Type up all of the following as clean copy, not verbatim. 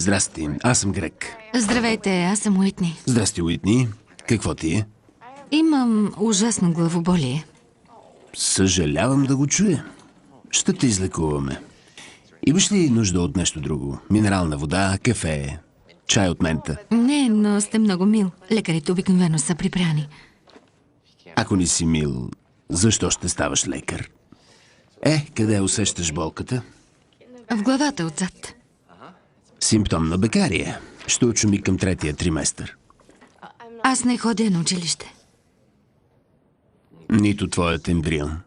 Здрасти, аз съм Грег. Здравейте, аз съм Уитни. Здрасти, Уитни. Какво ти е? Имам ужасно главоболие. Съжалявам да го чуя. Ще те излекуваме. Имаш ли нужда от нещо друго? Минерална вода, кафе, чай от мента? Не, но сте много мил. Лекарите обикновено са припряни. Ако не си мил, защо ще ставаш лекар? Къде усещаш болката? В главата отзад. Симптом на бекария. Ще очуми към 3-я триместър. Аз не ходя на училище. Нито твоят ембрион.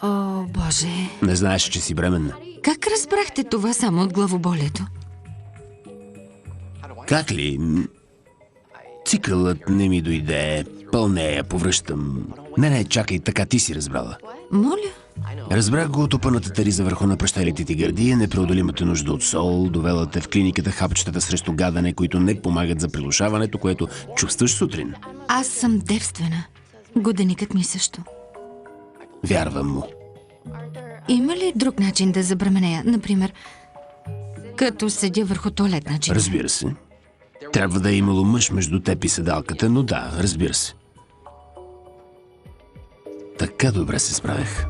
О, Боже. Не знаеш, че си бременна. Как разбрахте това само от главоболието? Как ли? Цикълът не ми дойде. Пълнея, повръщам. Не, чакай, така ти си разбрала. Моля? Разбрах го от опънатата риза върху напрещелите ти гърди, непреодолимата нужда от сол, довела те в клиниката хапчетата срещу гадане, които не помагат за придушаването, което чувстваш сутрин. Аз съм девствена. Годеникът ми също. Вярвам му. Има ли друг начин да забременея? Например, като седя върху тоалетна чиния? Разбира се. Трябва да е имало мъж между теб и седалката, но да, разбира се. Така добре се справях.